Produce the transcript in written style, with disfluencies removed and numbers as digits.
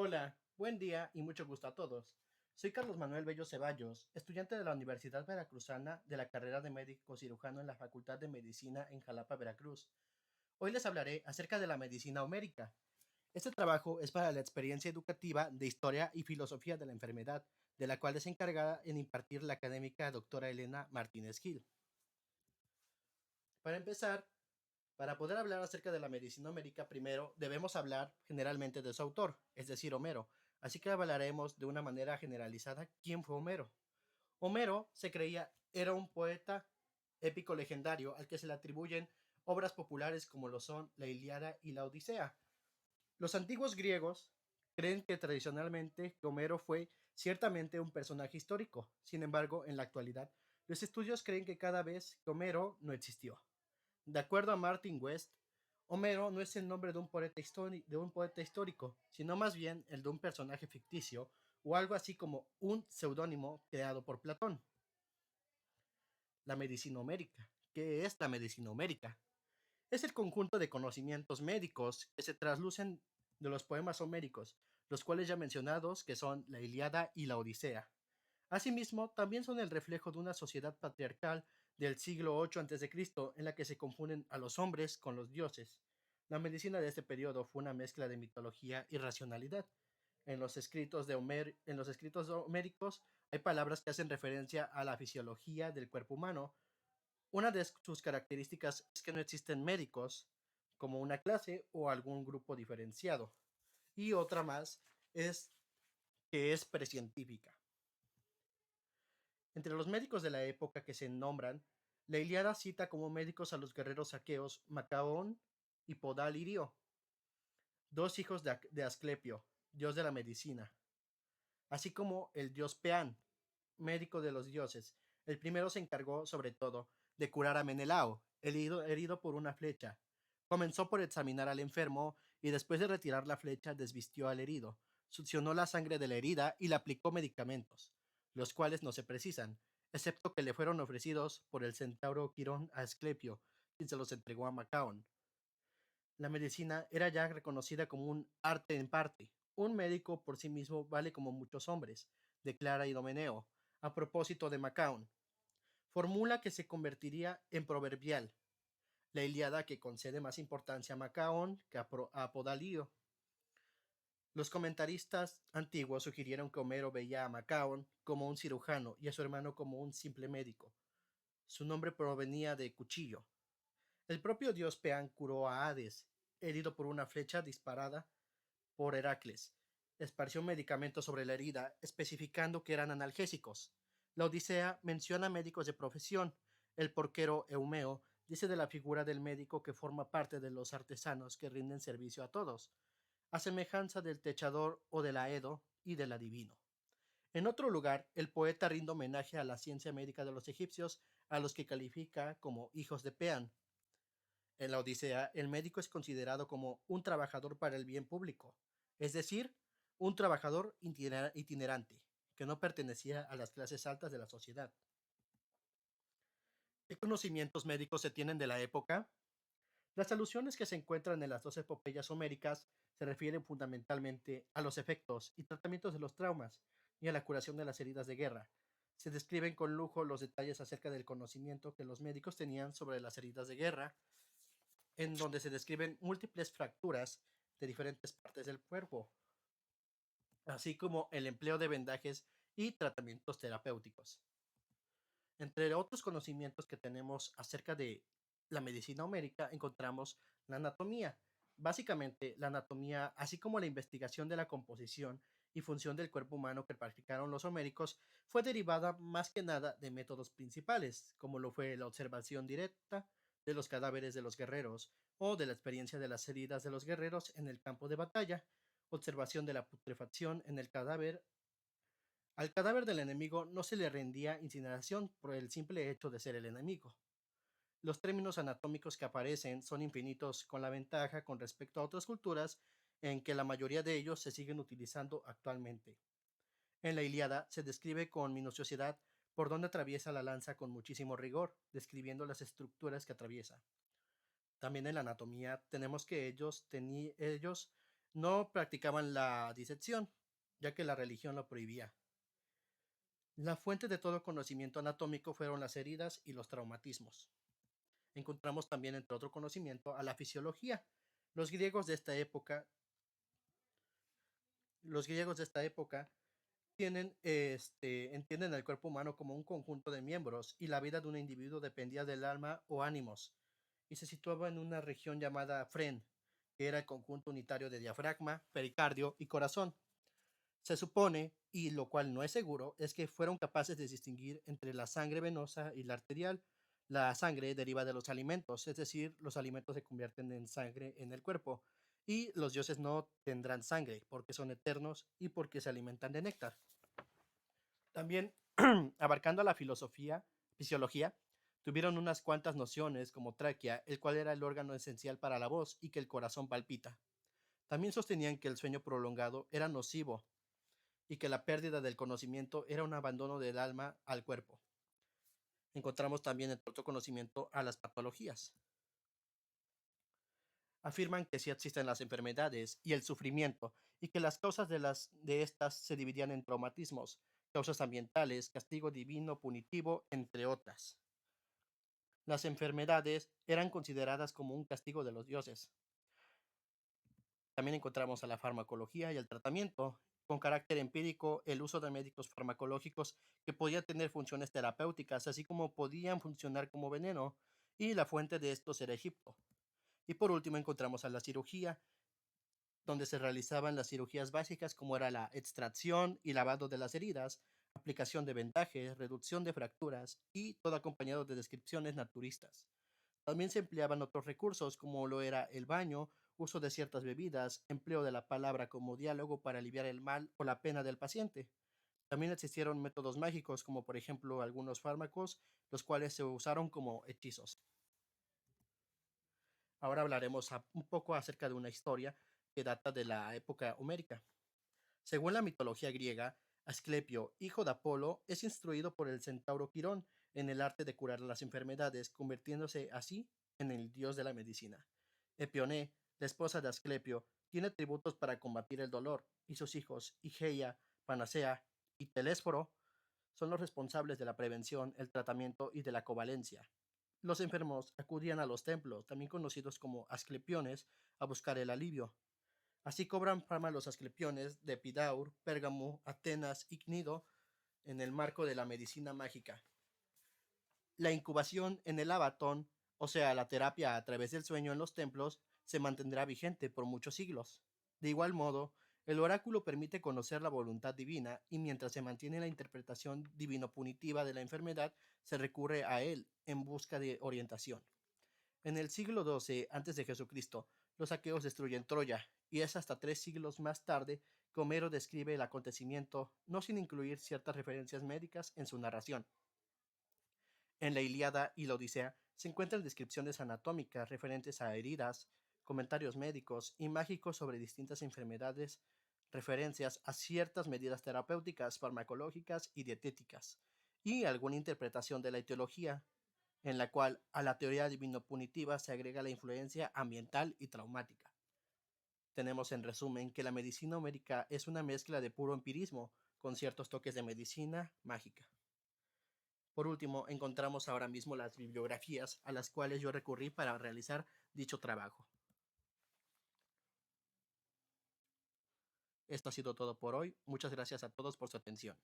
Hola, buen día y mucho gusto a todos. Soy Carlos Manuel Bello Ceballos, estudiante de la Universidad Veracruzana de la carrera de médico cirujano en la Facultad de Medicina en Jalapa, Veracruz. Hoy les hablaré acerca de la medicina homérica. Este trabajo es para la experiencia educativa de Historia y Filosofía de la Enfermedad, de la cual es encargada en impartir la académica doctora Elena Martínez Gil. Para empezar, para poder hablar acerca de la medicina homérica, primero debemos hablar generalmente de su autor, es decir, Homero. Así que hablaremos de una manera generalizada quién fue Homero. Homero se creía era un poeta épico legendario al que se le atribuyen obras populares como lo son la Ilíada y la Odisea. Los antiguos griegos creen que tradicionalmente Homero fue ciertamente un personaje histórico. Sin embargo, en la actualidad, los estudios creen que cada vez que Homero no existió. De acuerdo a Martin West, Homero no es el nombre de un poeta histórico, sino más bien el de un personaje ficticio o algo así como un seudónimo creado por Platón. La medicina homérica. ¿Qué es la medicina homérica? Es el conjunto de conocimientos médicos que se traslucen de los poemas homéricos, los cuales ya mencionados, que son la Ilíada y la Odisea. Asimismo, también son el reflejo de una sociedad patriarcal del siglo VIII a.C., en la que se confunden a los hombres con los dioses. La medicina de este periodo fue una mezcla de mitología y racionalidad. En los escritos homéricos hay palabras que hacen referencia a la fisiología del cuerpo humano. Una de sus características es que no existen médicos como una clase o algún grupo diferenciado. Y otra más es que es precientífica. Entre los médicos de la época que se nombran, la Ilíada cita como médicos a los guerreros aqueos Macaón y Podalirio, dos hijos de Asclepio, dios de la medicina, así como el dios Peán, médico de los dioses. El primero se encargó, sobre todo, de curar a Menelao, herido por una flecha. Comenzó por examinar al enfermo y después de retirar la flecha desvistió al herido, succionó la sangre de la herida y le aplicó medicamentos, los cuales no se precisan, excepto que le fueron ofrecidos por el centauro Quirón a Asclepio, quien se los entregó a Macaón. La medicina era ya reconocida como un arte en parte. Un médico por sí mismo vale como muchos hombres, declara Idomeneo, a propósito de Macaón, formula que se convertiría en proverbial. La Ilíada que concede más importancia a Macaón que a Podalío. Los comentaristas antiguos sugirieron que Homero veía a Macaón como un cirujano y a su hermano como un simple médico. Su nombre provenía de cuchillo. El propio dios Peán curó a Hades, herido por una flecha disparada por Heracles. Esparció medicamentos sobre la herida, especificando que eran analgésicos. La Odisea menciona médicos de profesión. El porquero Eumeo dice de la figura del médico que forma parte de los artesanos que rinden servicio a todos, a semejanza del techador o del aedo y del adivino. En otro lugar, el poeta rinde homenaje a la ciencia médica de los egipcios, a los que califica como hijos de Peán. En la Odisea, el médico es considerado como un trabajador para el bien público, es decir, un trabajador itinerante, que no pertenecía a las clases altas de la sociedad. ¿Qué conocimientos médicos se tienen de la época? Las alusiones que se encuentran en las dos epopeyas homéricas se refieren fundamentalmente a los efectos y tratamientos de los traumas y a la curación de las heridas de guerra. Se describen con lujo los detalles acerca del conocimiento que los médicos tenían sobre las heridas de guerra, en donde se describen múltiples fracturas de diferentes partes del cuerpo, así como el empleo de vendajes y tratamientos terapéuticos. Entre otros conocimientos que tenemos acerca de la medicina homérica, encontramos la anatomía. Básicamente, la anatomía, así como la investigación de la composición y función del cuerpo humano que practicaron los homéricos, fue derivada más que nada de métodos principales, como lo fue la observación directa de los cadáveres de los guerreros o de la experiencia de las heridas de los guerreros en el campo de batalla, observación de la putrefacción en el cadáver. Al cadáver del enemigo no se le rendía incineración por el simple hecho de ser el enemigo. Los términos anatómicos que aparecen son infinitos, con la ventaja con respecto a otras culturas en que la mayoría de ellos se siguen utilizando actualmente. En la Ilíada se describe con minuciosidad por dónde atraviesa la lanza con muchísimo rigor, describiendo las estructuras que atraviesa. También en la anatomía tenemos que ellos No practicaban la disección, ya que la religión lo prohibía. La fuente de todo conocimiento anatómico fueron las heridas y los traumatismos. Encontramos también, entre otro conocimiento, a la fisiología. Los griegos de esta época, los griegos de esta época entienden el cuerpo humano como un conjunto de miembros y la vida de un individuo dependía del alma o ánimos y se situaba en una región llamada fren, que era el conjunto unitario de diafragma, pericardio y corazón. Se supone, y lo cual no es seguro, es que fueron capaces de distinguir entre la sangre venosa y la arterial. La sangre deriva de los alimentos, es decir, los alimentos se convierten en sangre en el cuerpo, y los dioses no tendrán sangre porque son eternos y porque se alimentan de néctar. También, abarcando la fisiología, tuvieron unas cuantas nociones como tráquea, el cual era el órgano esencial para la voz y que el corazón palpita. También sostenían que el sueño prolongado era nocivo y que la pérdida del conocimiento era un abandono del alma al cuerpo. Encontramos también en otro conocimiento a las patologías. Afirman que sí existen las enfermedades y el sufrimiento y que las causas de estas se dividían en traumatismos, causas ambientales, castigo divino, punitivo, entre otras. Las enfermedades eran consideradas como un castigo de los dioses. También encontramos a la farmacología y el tratamiento, con carácter empírico, el uso de médicos farmacológicos que podían tener funciones terapéuticas, así como podían funcionar como veneno, y la fuente de estos era Egipto. Y por último encontramos a la cirugía, donde se realizaban las cirugías básicas como era la extracción y lavado de las heridas, aplicación de vendajes, reducción de fracturas y todo acompañado de descripciones naturistas. También se empleaban otros recursos como lo era el baño, uso de ciertas bebidas, empleo de la palabra como diálogo para aliviar el mal o la pena del paciente. También existieron métodos mágicos como por ejemplo algunos fármacos, los cuales se usaron como hechizos. Ahora hablaremos un poco acerca de una historia que data de la época homérica. Según la mitología griega, Asclepio, hijo de Apolo, es instruido por el centauro Quirón en el arte de curar las enfermedades, convirtiéndose así en el dios de la medicina. Epioné, la esposa de Asclepio, tiene tributos para combatir el dolor, y sus hijos, Igeia, Panacea y Telésforo, son los responsables de la prevención, el tratamiento y de la covalencia. Los enfermos acudían a los templos, también conocidos como asclepiones, a buscar el alivio. Así cobran fama los asclepiones de Epidaur, Pérgamo, Atenas y Cnido en el marco de la medicina mágica. La incubación en el abatón, o sea, la terapia a través del sueño en los templos, se mantendrá vigente por muchos siglos. De igual modo, el oráculo permite conocer la voluntad divina y mientras se mantiene la interpretación divino-punitiva de la enfermedad, se recurre a él en busca de orientación. En el siglo XII a.C., los aqueos destruyen Troya, y es hasta 3 siglos más tarde que Homero describe el acontecimiento, no sin incluir ciertas referencias médicas en su narración. En la Ilíada y la Odisea se encuentran descripciones anatómicas referentes a heridas, comentarios médicos y mágicos sobre distintas enfermedades, referencias a ciertas medidas terapéuticas, farmacológicas y dietéticas, y alguna interpretación de la etiología, en la cual a la teoría divino-punitiva se agrega la influencia ambiental y traumática. Tenemos en resumen que la medicina homérica es una mezcla de puro empirismo con ciertos toques de medicina mágica. Por último, encontramos ahora mismo las bibliografías a las cuales yo recurrí para realizar dicho trabajo. Esto ha sido todo por hoy. Muchas gracias a todos por su atención.